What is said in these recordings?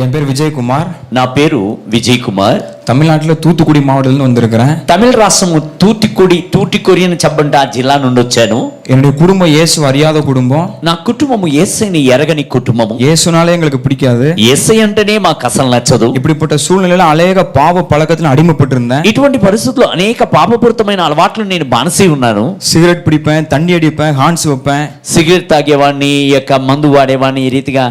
என் பேர் விஜயகுமார். నా పేరు విజయ్ కుమార్. தமிழ்நாட்டில் தூத்துக்குடி மாவட்டத்தில் வந்திருக்கிறேன். తమిళ రాష్ట్రము తూటికొడి అని చెప్పండి ఆ జిల్లా నుండి వచ్చాను. என்னுடைய குடும்பம் இயேசு அறியாத குடும்பம். నా కుటుంబము యేసయ్యని ఎరగని కుటుంబము. இயேசுனாலே எங்களுக்கு பிடிக்காது. యేసయ్య అంటేనే మాకు అసలు నచ్చదు. இப்படிப்பட்ட சூழ்நிலையில அநேக பாவ பழக்கத்தில் அடிமைப்பட்டிருந்தேன். ఇటువంటి పరిస్థితుల్లో అనేక పాపపూరితమైన అలవాట్లు నేను బానిసై ఉన్నాను. సిగరెట్ பிடிப்பேன், தண்ணி அடிப்பேன், ஹான்ஸ் வைப்பேன். సిగరెట్ తాగేవాడిని, మందు వాడేవాడిని, ఈ రీతిగా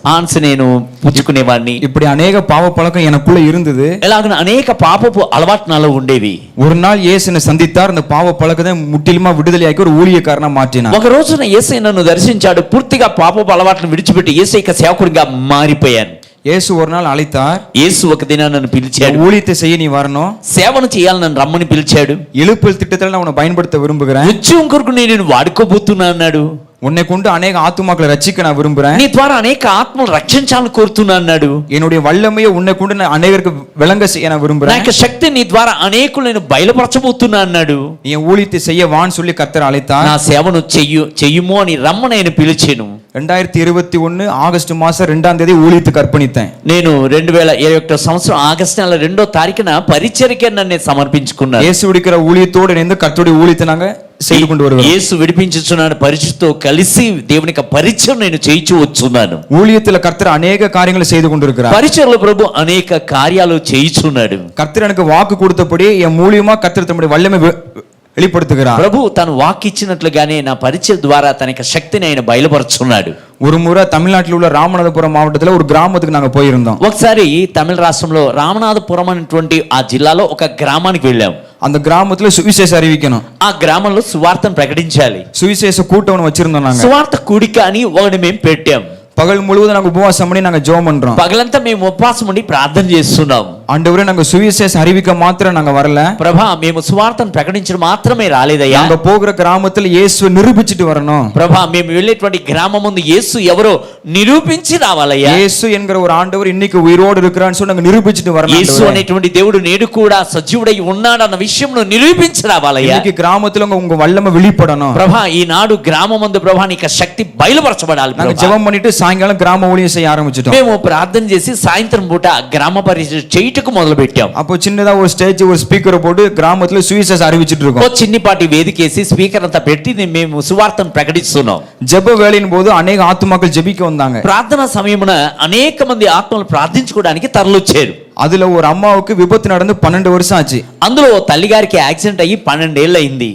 హాన్స్ నేను పుచ్చుకునేవాడిని. இப்படி அநேக பாவ பழக்கம் எனக்குள்ள இருந்தது. ఇలాగ అనేక పాపపు అలవాటు నాలో ఉండేవి. ஒரு நாள் இயேசு என்னை சந்தித்தார். அந்த பாவ பழக்கத்தை முற்றிலுமா விடுதலையாக்கி ஒரு ஊழியக்காரனா மாற்றினார். ఒక రోజున యేసయ్య నన్ను దర్శించాడు. పూర్తిగా పాపపు అలవాట్లను విడిచిపెట్టి యేసయ్య సేవకుడిగా మారిపోయాను. இயேசு ஒரு நாள் அழைத்தார். యేసు ఒక దిన నన్ను పిలిచాడు. ஊழியத்தை செய்ய நீ வரணும், సేవను చేయాలని నన్ను రమ్మని పిలిచాడు. எழுப்புதல் திட்டத்தில் நான் உன்னை பயன்படுத்த விரும்புகிறேன். ఉద్యోగం కొరకు నేను వాడుకోబోతున్నా అన్నాడు. உன்னை கொண்டு அநேக ஆத்துமாக்களை ரட்சிக்க நான் விரும்புறேன். నీ ద్వారా అనేక ఆత్మలు రక్షించాలని కోరుతున్నా అన్నాడు. என்னுடைய வல்லமையை உன்னை கொண்டு நான் அநேகருக்கு விளங்க செய்ய நான் விரும்புறேன். నా యొక్క శక్తి నీ ద్వారా అనేకులు నేను బయలుపరచబోతున్నా అన్నాడు. நீ ஊழியத்தை செய்ய வான்னு சொல்லி கர்த்தர் அழைத்தார். నా సేవను చెయ్యుమో అని రమ్మని ఆయన పిలిచాను. 2021 ఆగస్టు మాసం 2వ తేదీ ஊழியத்துக்கு అర్పణితాను. నేను 2021 సంవత్సరం ఆగస్టు నెల 2వ తారీఖున పరిచర్యకి నన్ను సమర్పించుకున్నాను. இயேசு விடுக்கிற ஊழியத்தோடு இணைந்து கர்த்தருடைய ஊழியத்தை நாங்க செய்து கொண்டு வருகிறோம். యేసు విడిపించుచున్నాడు పరిచయతో కలిసి దేవుని యొక్క పరిచయం నేను చేయించు వచ్చున్నాను. ஊழியத்துல கர்த்தர் அநேக காரியங்களை செய்து கொண்டிருக்கிறார். పరిచయలో ప్రభు అనేక కార్యాలు చేయించున్నాడు. கர்த்தர் எனக்கு வாக்கு கொடுத்தபடி என் மூலியமா கர்த்தர் தம்முடைய வல்லமை வெளிப்படுத்துகிறார். ప్రభు తను వాక్ ఇచ్చినట్లుగానే నా పరిచయం ద్వారా తన యొక్క శక్తిని ఆయన బయలుపరుచున్నాడు. ஒரு முறை தமிழ்நாட்டில் உள்ள ராமநாதபுரம் மாவட்டத்தில் ஒரு கிராமத்துக்கு நாங்க போயிருந்தோம். ఒకసారి తమిళ రాష్ట్రంలో రామనాథపురం అనేటువంటి ఆ జిల్లాలో ఒక గ్రామానికి వెళ్ళాం. அந்த கிராமத்துல சுவிசேஷம் அறிவிக்கணும். ఆ గ్రామంలో సువార్తను ప్రకటించాలి. சுவிசேஷ கூட்டம் வச்சிருந்தோம். நாங்க సువార్త కూడిక అని ఒకటి మేము పెట్టాం. பகல் முழுவதும் நாங்க உபவாசம் பண்ணி நாங்க ஜெபம் பண்றோம். పగలంతా మేము ఉపవాసం ఉండి ప్రార్థన చేస్తున్నాం. ஆண்டவரே நாங்க சுவிசேஷம் அறிவிக்க மாத்திரம் நாங்க வரல. ప్రభా మేము సువార్తను ప్రకటించడం మాత్రమే రాలేదయ్యా. நாங்க போகிற கிராமத்துல இயேசுவை நிரூபிச்சிட்டு வரணும். ప్రభా మేము వెళ్ళేటువంటి గ్రామం ముందు యేసు ఎవరో నిరూపించి రావాలయ్యా. இயேசு என்கிற ஒரு ஆண்டவர் இன்னைக்கு உயிரோடு இருக்கிறான்னு சொல்லி நாங்க நிரூபிச்சிட்டு வரணும். యేసు అనేటువంటి దేవుడు నేడు కూడా సజీవుడై ఉన్నాడు అన్న విషయంను నిరూపించి రావాలయ్యా. இன்னைக்கு கிராமத்துல உங்க வல்லமை வெளிப்படணும். ప్రభా ఈనాడు గ్రామం ముందు ప్రభా నీకు శక్తి బయలుపరచబడాలి. நாங்க ஜெபம் பண்ணிட்டு சாயங்காலம் கிராம ஊழியம் செய்ய ஆரம்பிச்சிட்டோம். మేము ప్రార్థన చేసి సాయంత్రం పూట గ్రామ పరిచయం చేయటకు మొదలు పెట్టాం. அப்போ சின்னதா ஒரு ஸ்டேஜ் ஒரு స్పీకర్ போட்டு கிராமத்துல சுவிசேஷம் அறிவிச்சிட்டு இருக்கோம். చిన్నిపాటి వేదికేసి స్పీకర్ అంతా పెట్టి మేము సువార్తను ప్రకటిస్తున్నాం. ஜெப வேளையின் போது அநேக ஆத்துமாக்கள் ஜெபிக்க வந்தாங்க. ప్రార్థన సమయమున అనేక మంది ఆత్మలు ప్రార్థించుకోవడానికి తరలిొచ్చారు. அதுல ஒரு అమ్మాவுக்கு விபத்து நடந்து 12 வருஷம் ஆச்சு. అందులో తల్లి గారికి యాక్సిడెంట్ అయ్యి 12 ఏళ్ళు అయింది.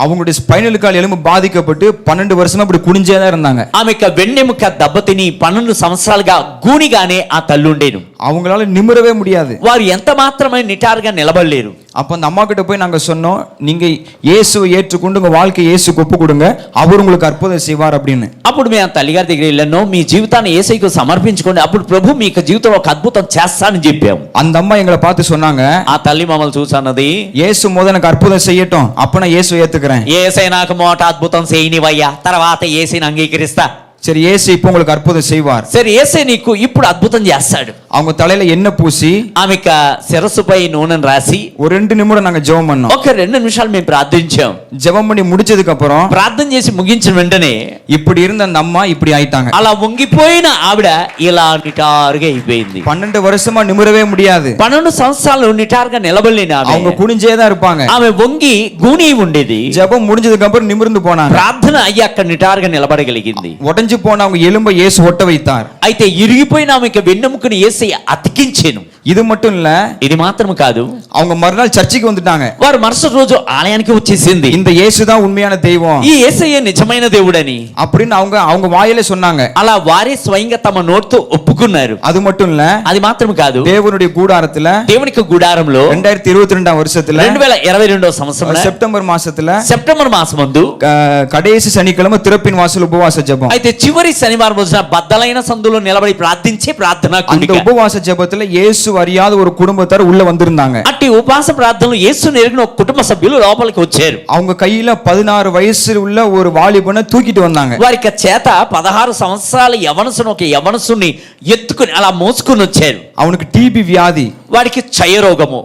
அவங்களுடைய ஸ்பைனல் கால் எலும்பு பாதிக்கப்பட்டு 12 வருஷமா இப்படி குனிஞ்சே தான் இருந்தாங்க. ఆమెకు వెన్నెముక దెబ్బతిని 12 సంవత్సరాలుగా గూనిగానే ఆ తల్లి ఉండేను. அவங்களால நிமிரவே முடியாது. వారు ఎంత మాత్రమే నిటారుగా నిలబడలేరు. அப்ப அந்த அம்மா கிட்ட போய் நாங்க சொன்னோம், நீங்க இயேசுவை ஏற்றுக்கொண்டு உங்க வாழ்க்கையை இயேசுக்கு ஒப்பு கொடுங்க, அவர் உங்களுக்கு அற்புதம் செய்வார் அப்படின்னு. అప్పుడు మేము ఆ తల్లి గారి దగ్గర వెళ్ళాను. మీ జీవితాన్ని యేసయ్యకు సమర్పించుకోండి, అప్పుడు ప్రభు మీకు జీవితంలో ఒక అద్భుతం చేస్తానని చెప్పాము. அந்த అమ్மா எங்களை பார்த்து சொன்னாங்க, ఆ తల్లి మమ్మల్ని చూసన్నది, యేసు మొదట నాకు అద్భుతం చేయటం, అప్పుడు நான் இயேசுவை ஏத்துக்கிறேன். యేసయ్య నాకు మొదట అద్భుతం చేయనివయ్యా, తర్వాత యేసయ్యని అంగీకరిస్తా. சரி, இயேசு இப்போ உங்களுக்கு அற்புதம் செய்வார். సరే యేసయ్య నీకు ఇప్పుడు అద్భుతం చేస్తాడు. அவங்க தலையில எண்ணெய் பூசி ఆమెకు శిరస్సుపై నూనెను రాసి ஒரு 2 நிமிடம் நாங்க ஜெபம் பண்ணோம். ఒక 2 నిమిషాలు మేము ప్రార్థించాం. ஜெபம் பண்ணி முடிச்சதுக்கு அப்புறம் ప్రార్థన చేసి ముగించిన వెంటనే இப்படி இருந்த அந்த அம்மா இப்படி ஆயிட்டாங்க. అలా వంగిపోయిన ఆవిడ ఇలా నిటారుగా అయిపోయింది. 12 வருஷமா நிமிரவே முடியாது. 12 సంవత్సరాలు నిటారుగా నిలబడలేని அவங்க குனிஞ்சே தான் இருப்பாங்க. ఆమె వంగి గూని ఉండేది. ஜெபம் முடிஞ்சதுக்கு அப்புறம் நிமிர்ந்து போனாங்க. ప్రార్థన అయ్యి అక్కడ నిటారుగా నిలబడగలిగింది. உடைஞ்சு போன அவங்க எலும்பை இயேசு ஒட்ட வைத்தார். అయితే ఇరిగిపోయిన ఆమెకు వెన్నెముకను యేసయ్య అతికించెను. இது மட்டும் இல்ல, ఇది మాత్రం కాదు, அவங்க మరునాள் చర్చికి வந்துட்டாங்க. వారు మరుసటి రోజు ఆలయానికి వచ్చేసింది. இந்த இயேசு தான் உண்மையான தெய்வம், ఈ యేసయ్య నిజమైన దేవుడని அப்படின்னு அவங்க வாயிலே சொன்னாங்க. అలా వారే స్వయంగా తమ నోటితో ఒప్పుకున్నారు. அது மட்டும் இல்ல, అది మాత్రం కాదు, தேவனுடைய கூடாரத்துல దేవునికి గుడారంలో 2022 வருஷத்துல 2022 సంవత్సరంలో செப்டம்பர் மாசத்துல సెప్టెంబర్ మాసమందు கடைசி சனிக்கிழமை திறப்பின் வாசல் உபவாச ஜெபம். అయితే చివరి శనివారం రోజున బద్దలైన సందులో నిలబడి ప్రార్థించే ప్రార్థన அந்த உபவாச ஜெபத்துல இயேசு அறியாத ஒரு குடும்பத்தார் உள்ள வந்திருந்தாங்க. అట్టి ఉపవాస ప్రార్థనలో యేసుని ఎరిగిన ఒక కుటుంబ సభ్యులు లోపలికి వచ్చారు. அவங்க கையில 16 వయసు உள்ள ஒரு வாலிபனை தூக்கிட்டு வந்தாங்க. వారి చేత 16 సంవత్సరాల యవనసును ఒక యవనసుని ఎత్తుకుని అలా మోసుకుని వచ్చారు. அவனுக்கு டிபி வியாதி, వాడికి క్షయరోగము.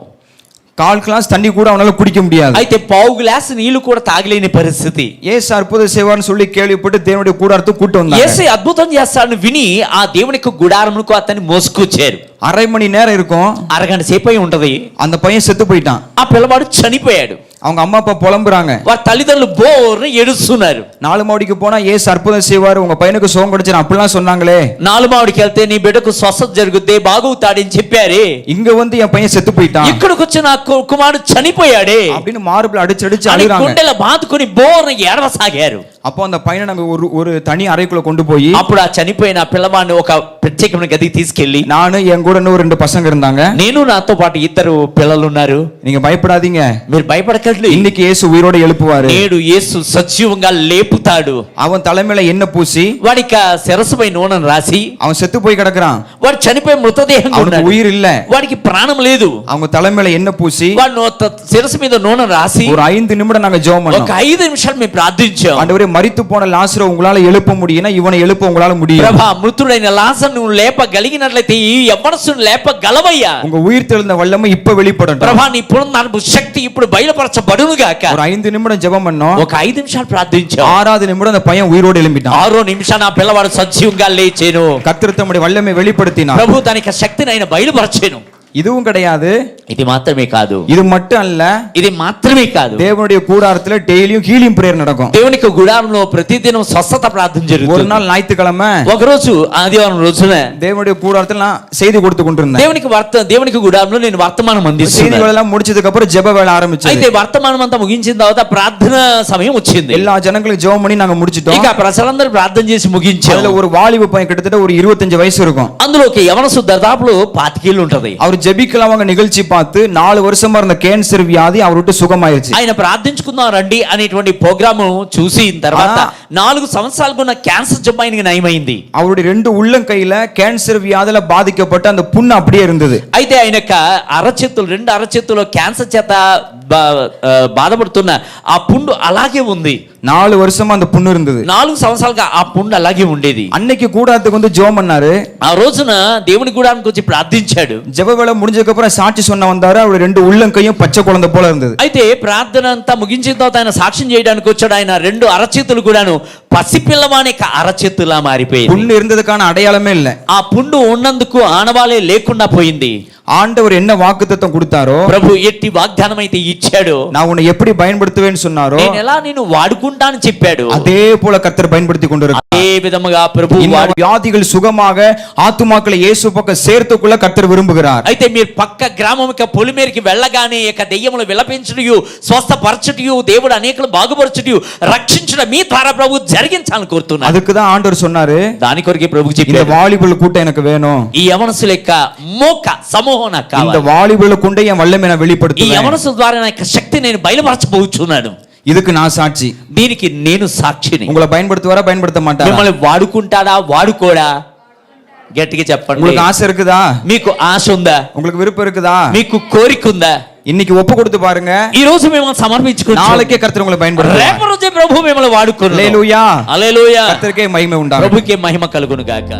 கால் கிளாஸ் தண்ணி கூட அவனால குடிக்க முடியாது. అయితే పావు గ్లాస్ నీళ్లు కూడా తాగలేని పరిస్థితి. ஏசு அற்புதம் செய்வார்னு சொல்லி கேள்விப்பட்டு தேவனுடைய கூடாரத்துக்கு கூட்டு வந்தாங்க. యేసు అద్భుతం చేస్తాడని విని ఆ దేవుని యొక్క గుడారమునకు అతన్ని మోసుకొచ్చారు. அரை மணி நேரம் இருக்கும். అరగంట సేపు అయి ఉంటది. அந்த பையன் செத்து போயிட்டான். ఆ పిల్లవాడు చనిపోయాడు. அவங்க అమ్மா அப்பா புலம்புறாங்க. వారి తల్లిదండ్రులు బోర్ని ఏడుస్తున్నారు. நாலு மாடிக்கு போனா ஏசு அற்புதம் செய்வாரு, உங்க பையனுக்கு சுகம் கிடைச்சு அப்படிலாம் சொன்னாங்களே. నాలుగు మాడికి వెళ్తే నీ బిడ్డకు స్వస్థత జరుగుద్ది, బాగుతాడని చెప్పారే. இங்க வந்து என் பையன் செத்து போயிட்டான். ఇక్కడికి వచ్చి నా కుమారుడు చనిపోయాడే அப்படின்னு மார்பிள் அடிச்சு அடிச்சு అని அழுறாங்க. గుండెల బాదుకొని బోర్ని ఏడవసాగారు. அப்போ அந்த பையனை நாங்க ஒரு தனி அறைக்குள்ள கொண்டு போய் అప్పుడు ఆ చనిపోయిన పిల్లవాడిని ఒక ప్రత్యేకమైన గదికి తీసుకెళ్లి, நானு என் கூட இன்னும் 2 பசங்க இருந்தாங்க. నేను నాతో పాటు 2 పిల్లలు ఉన్నారు. நீங்க பயப்படாதீங்க, మీరు భయపడకండి, இன்னைக்கு இயேசு உயிரோட எழுப்புவாரு. నేడు యేసు సజీవంగా లేపుతాడు. அவன் தலைமையில எண்ணெய் பூசி వాడికి శిరస్సుపై నూనెను రాసి, அவன் செத்து போய் கிடக்குறான். వాడు చనిపోయి మృతదేహంగా அவனுக்கு ఉన్నాడు. உயிர் இல்ல, వాడికి ప్రాణం లేదు. அவங்க தலைமையில எண்ணெய் பூசி వాడు శిరస్సు మీద నూనె రాసి ஒரு 5 நிமிடம் நாங்க ஜெபம் ఒక பண்ணோம். 5 నిమిషాలు మేము ప్రార్థించాం. ஆண்டவரே, மரித்து போன லாசரை உங்களால எழுப்ப முடியும்னா இவனை எழுப்ப உங்களால முடியும். ప్రభా, మృతుడైన లాజరును నువ్వు లేపగలిగినట్లయితే ఈ యవ్వనస్తుని లేపగలవయ్యా. உங்க உயிர் தெழுந்த வல்லமை இப்ப வெளிப்படட்டும். ప్రభా, నీ పునరుద్ధరణ శక్తి ఇప్పుడు బయలుపరచబడును గాక. ஒரு 5 நிமிடம் ஜெபம் பண்ணோம். ఒక 5 నిమిషాలు ప్రార్థించాం. 6வது நிமிடம் அந்த பையன் உயிரோடு எழும்பிட்டான். 6వ నిమిషాన ఆ పిల్లవాడు సజీవంగా లేచెను. கர்த்தர் தம்முடைய வல்லமை வெளிப்படுத்தினார். ప్రభు తన యొక్క శక్తిని ఆయన బయలుపరచెను. இதுவும் கிடையாது, ఇది మాత్రమే కాదు, இது மட்டும் அல்ல, ఇది మాత్రమే కాదు, தேவனுடைய கூடாரத்துல டெய்லியும் ஹீலிங் பிரேயர் நடக்கும். దేవుని యొక్క గుడారంలో ప్రతిదినం స్వస్థత ప్రార్థన ஒரு జరుగుతుంది. நாள் ஞாயிற்றுக்கிழமை ఒక రోజు ఆదివారం రోజున தேவனுடைய கூடாரத்துல நான் செய்தி கொடுத்து கொண்டிருந்தேன். దేవునికి గుడారంలో నేను వర్తమానం అందిస్తున్నాను. செய்திகள் எல்லாம் முடிச்சதுக்கு அப்புறம் ஜெப வேலை ஆரம்பிச்சது. అయితే వర్తమానం అంతా ముగించిన తర్వాత ప్రార్థన సమయం వచ్చింది. எல்லா ஜனங்களும் ஜெபம் பண்ணி நாங்க முடிச்சிட்டோம். ఇక ప్రజలందరూ ప్రార్థన చేసి ముగించారు. அதுல ஒரு வாலிப பையன் கிட்டத்தட்ட ஒரு 25 வயசு இருக்கும். అందులో ఒక యవనసు దాదాపులో 25 ఏళ్ళు ఉంటది. அவர் ஜெபிக்கலாம்ங்க நிகழ்ச்சி பார்த்து 4 வருஷமா இருந்த கேன்சர் வியாதி அவருக்கு சுகமாயிருச்சு. ఆయన ప్రార్థించుకుందాం రండి అనేటువంటి ప్రోగ్రాము చూసి తర్వాత 4 సంవత్సరాలకు ఉన్న క్యాన్సర్ జబ్బు ఆయనకి నయమైంది. அவருடைய 2 உள்ளங்கையில கேன்சர் வியாதில பாதிக்கப்பட்ட அந்த புண்ணு அப்படியே இருந்தது. అయితే ఆయన యొక్క అరచేతులు 2 అరచేతుల్లో క్యాన్సర్ చేత బాధపడుతున్న ఆ పుండు అలాగే ఉంది. 4 வருஷமா அந்த புண்ணு இருந்தது. 4 సంవత్సరాలుగా ఆ పుండు అలాగే ఉండేది. அன்னைக்கு கூடாரத்துக்கு வந்து ஜெபம் பண்ணாரு. ఆ రోజున దేవుని గుడారానికి వచ్చి ప్రార్థించాడు. ஜெப வேலை முடிஞ்சதுக்கு அப்புறம் சாட்சி சொன்ன வந்தாரு. அவருடைய 2 உள்ளங்கையும் பச்சை குழந்தை போல இருந்தது. అయితే ప్రార్థన అంతా ముగించిన తర్వాత ఆయన సాక్ష్యం చేయడానికి వచ్చాడు. ఆయన 2 అరచేతులు కూడాను పసిపిల్లవాని అరచేతులా మారిపోయింది. புண்ணு இருந்ததுக்கான அடையாளமே இல்ல. ఆ పుండు ఉన్నందుకు ఆనవాలే లేకుండా పోయింది. ஆண்டவர் என்ன வாக்குத்தத்தம் கொடுத்தாரோ, ప్రభు ఎట్టి వాగ్దానం అయితే ఇచ్చాడో, நான் உன்னை எப்படி பயன்படுத்துவேன்னு சொன்னாரோ, నేను ఎలా నిన్ను వాడుకుంటాను చెప్పాడు. அதே போல கர்த்தர் பயன்படுத்தி கொண்டிருக்கிறார். అదే విధముగా ప్రభు வியாதிகள் சுகமாக ஆத்துமாக்களை இயேசு பக்கம் சேர்த்துக்குள்ள கர்த்தர் விரும்புகிறார். అయితే మీరు పక్క గ్రామముకి పొలిమేరికి వెళ్ళగానే ఇక దెయ్యములు విలపించుటయు స్వస్థపరచుటయు దేవుడు అనేకులు బాగుపరచుటయు రక్షించడం మీ ద్వారా ప్రభు జరిగించాలని కోరుతున్నారు. அதுக்கு தான் ஆண்டவர் சொன்னாரு, దాని కొరకే ప్రభు இந்த చెప్పాడు, வாலிபுల கூட்டம் எனக்கு வேணும். ఈ యవనసుల యొక్క మోక సమూహం నాకు இந்த కావాలి. வாலிபுల கொண்டே என் வல்லமை நான் ఈ வெளிப்படுத்துவேன். యవనసుల ద్వారా నా యొక్క శక్తి నేను బయలుపరచబోతున్నాను. இதுக்கு நான் சாட்சி. దీనికి నేను సాక్షిని. உங்களை பயன்படுத்துவாரா பயன்படுத்த மாட்டாரா? మిమ్మల్ని వాడుకుంటాడా వాడుకోడా? గట్టిగా చెప్పండి. உங்களுக்கு ఆశ இருக்குதா? మీకు ఆశ ఉందా? உங்களுக்கு விருப்பம் இருக்குதா? మీకు కోరిక ఉందా? இன்னைக்கு ஒப்பு கொடுத்து பாருங்க. ఈ రోజు మిమ్మల్ని సమర్పించుకుంటాం. நாளைக்கே கர்த்தர் உங்களை பயன்படுத்துவார். రేపు రోజే ప్రభు మిమ్మల్ని వాడుకోను. హల్లెలూయా. హల్లెలూయా. கர்த்தருக்கே மகிமை உண்டாகட்டும். ప్రభుకే మహిమ కలుగును గాక.